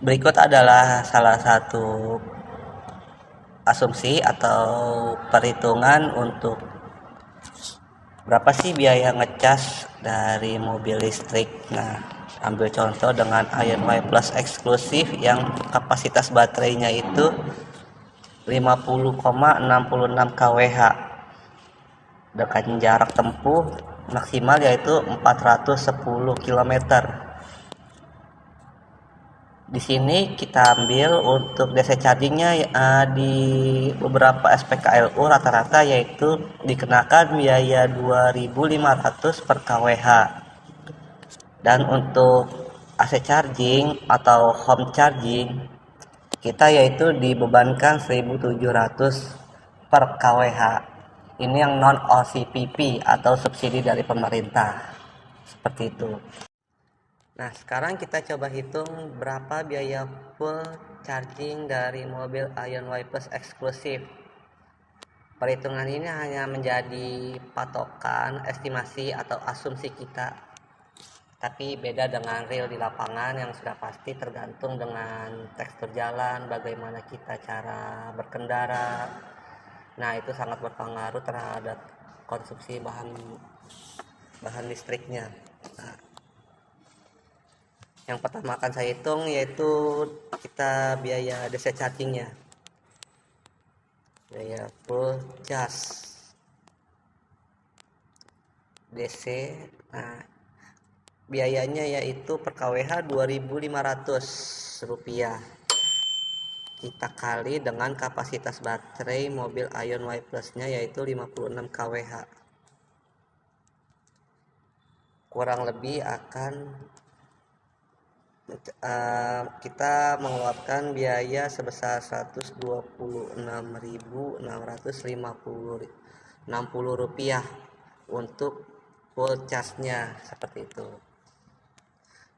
Berikut adalah salah satu asumsi atau perhitungan untuk berapa sih biaya ngecas dari mobil listrik. Nah, ambil contoh dengan IONY Plus eksklusif yang kapasitas baterainya itu 50,66 kWh dengan jarak tempuh maksimal yaitu 410 km. Di sini kita ambil untuk DC chargingnya di beberapa SPKLU rata-rata yaitu dikenakan biaya 2.500 per kWh, dan untuk AC charging atau home charging kita yaitu dibebankan 1.700 per kWh. Ini yang non OCPP atau subsidi dari pemerintah, seperti itu. Nah, sekarang kita coba hitung berapa biaya full charging dari mobil IONY Plus eksklusif. Perhitungan ini hanya menjadi patokan, estimasi atau asumsi kita, tapi beda dengan real di lapangan yang sudah pasti tergantung dengan tekstur jalan, bagaimana kita cara berkendara. Nah, itu sangat berpengaruh terhadap konsumsi bahan listriknya. Nah, yang pertama akan saya hitung yaitu kita biaya DC chargingnya, biaya full charge DC. Nah, biayanya yaitu per kWh 2.500 rupiah, kita kali dengan kapasitas baterai mobil IONY Plus nya yaitu 56 kWh, kurang lebih akan kita mengeluarkan biaya sebesar 126.660 rupiah untuk full charge-nya, seperti itu.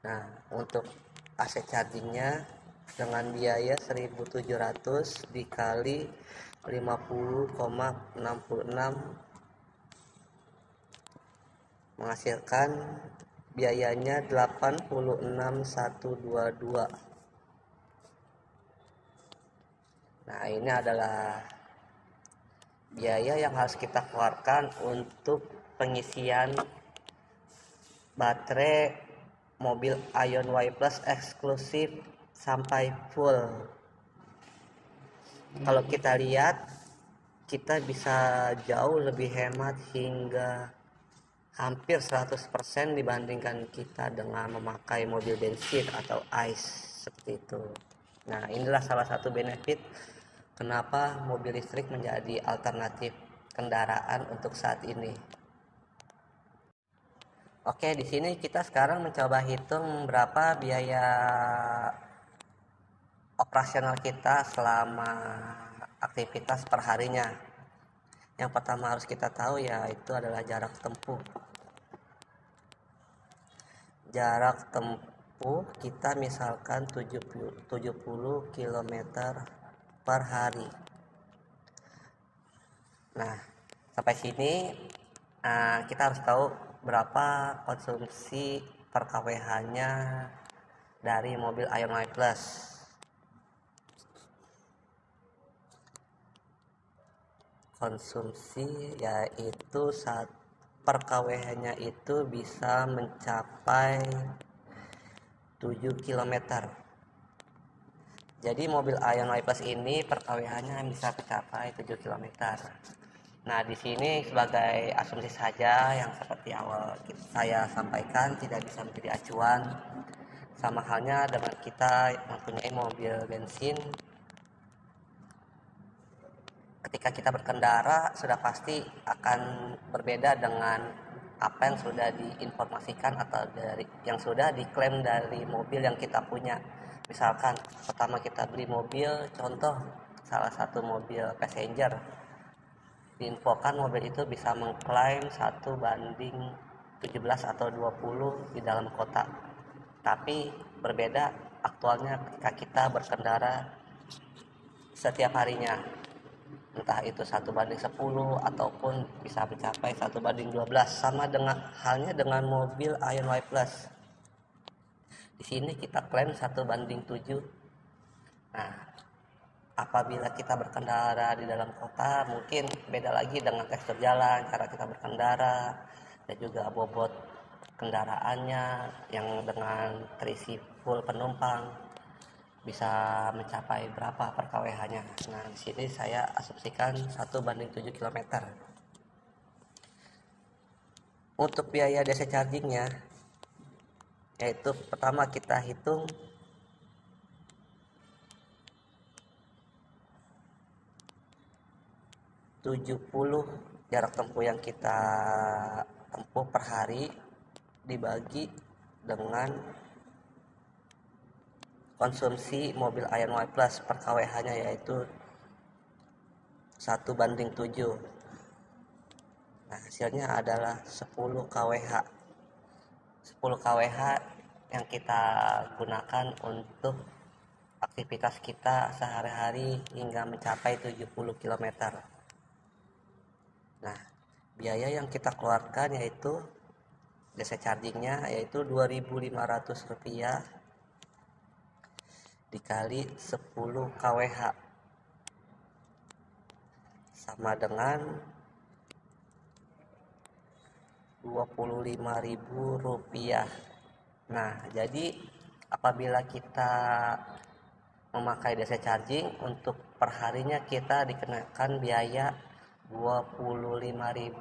Nah, untuk AC charging-nya dengan biaya 1.700 dikali 50,66 menghasilkan biayanya 86.122. Nah, ini adalah biaya yang harus kita keluarkan untuk pengisian baterai mobil IONY Plus eksklusif sampai full. Kalau kita lihat, kita bisa jauh lebih hemat hingga hampir 100% dibandingkan kita dengan memakai mobil bensin atau ICE, seperti itu. Nah, inilah salah satu benefit kenapa mobil listrik menjadi alternatif kendaraan untuk saat ini. Oke, di sini kita sekarang mencoba hitung berapa biaya operasional kita selama aktivitas perharinya. Yang pertama harus kita tahu yaitu adalah jarak tempuh. Jarak tempuh kita misalkan 70 km per hari. Nah, sampai sini kita harus tahu berapa konsumsi per kWh-nya dari mobil IONY Plus. Konsumsi yaitu per kWh-nya itu bisa mencapai 7 km. Jadi mobil IONY Plus ini per kWh-nya bisa mencapai 7 km. Nah, di sini sebagai asumsi saja yang seperti awal saya sampaikan, tidak bisa menjadi acuan. Sama halnya dengan kita mempunyai mobil bensin, ketika kita berkendara sudah pasti akan berbeda dengan apa yang sudah diinformasikan atau dari yang sudah diklaim dari mobil yang kita punya. Misalkan pertama kita beli mobil, contoh salah satu mobil passenger, diinfokan mobil itu bisa mengklaim 1:17 atau 20 di dalam kota. Tapi berbeda aktualnya ketika kita berkendara setiap harinya, entah itu 1:10 ataupun bisa mencapai 1:12, sama dengan halnya dengan mobil IONY Plus. Di sini kita klaim 1:7. Nah, apabila kita berkendara di dalam kota mungkin beda lagi dengan tekstur jalan, cara kita berkendara, dan juga bobot kendaraannya yang dengan terisi full penumpang bisa mencapai berapa per kWh-nya. Nah, di sini saya asumsikan 1:7 km. Untuk biaya DC chargingnya, yaitu pertama kita hitung 70 jarak tempuh yang kita tempuh per hari dibagi dengan konsumsi mobil IONY Plus per kWh-nya, yaitu 1:7. Nah, hasilnya adalah 10 kWh. 10 kWh yang kita gunakan untuk aktivitas kita sehari-hari hingga mencapai 70 km. Nah, biaya yang kita keluarkan yaitu DC chargingnya yaitu Rp2.500 dikali 10 kWh sama dengan Rp25.000. Nah, jadi apabila kita memakai DC charging untuk perharinya kita dikenakan biaya Rp25.000.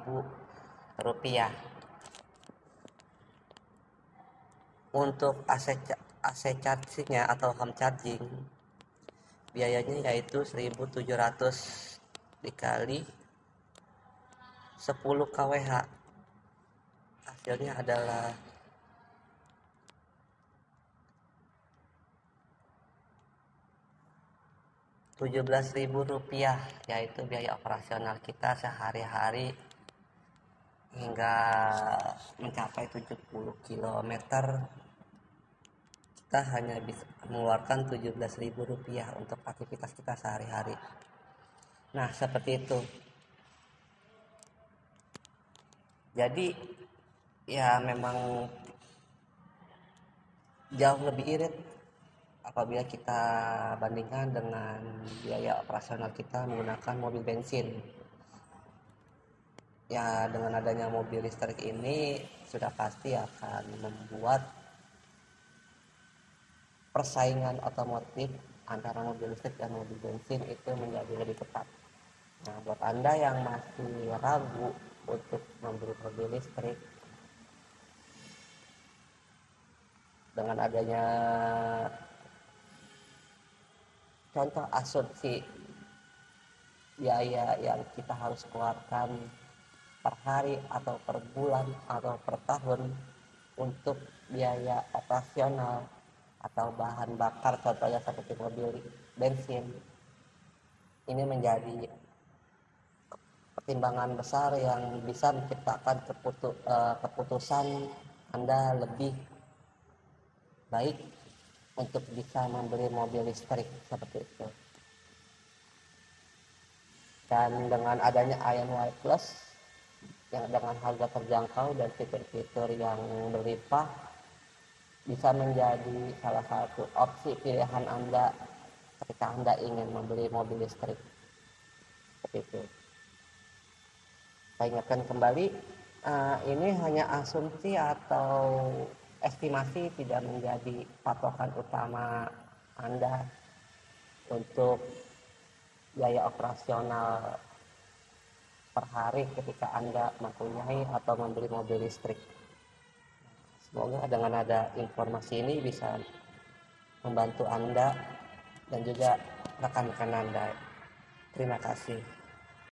Untuk AC chargingnya atau home charging biayanya yaitu 1.700 dikali 10 kWh, hasilnya adalah Rp17.000, yaitu biaya operasional kita sehari-hari hingga mencapai 70 km. Kita hanya bisa mengeluarkan Rp17.000 untuk aktivitas kita sehari-hari. Nah, seperti itu. Jadi ya memang jauh lebih irit apabila kita bandingkan dengan biaya operasional kita menggunakan mobil bensin. Ya, dengan adanya mobil listrik ini sudah pasti akan membuat persaingan otomotif antara mobil listrik dan mobil bensin itu menjadi lebih ketat. Nah, buat Anda yang masih ragu untuk membeli mobil listrik, dengan adanya contoh asumsi biaya yang kita harus keluarkan per hari atau per bulan atau per tahun untuk biaya operasional atau bahan bakar contohnya seperti mobil bensin, ini menjadi pertimbangan besar yang bisa menciptakan keputusan Anda lebih baik untuk bisa membeli mobil listrik seperti itu. Dan dengan adanya IONY Plus yang dengan harga terjangkau dan fitur-fitur yang berlimpah bisa menjadi salah satu opsi pilihan Anda ketika Anda ingin membeli mobil listrik seperti itu. Saya ingatkan kembali, ini hanya asumsi atau estimasi, tidak menjadi patokan utama Anda untuk biaya operasional per hari ketika Anda mempunyai atau membeli mobil listrik. Semoga dengan ada informasi ini bisa membantu Anda dan juga rekan-rekan Anda. Terima kasih.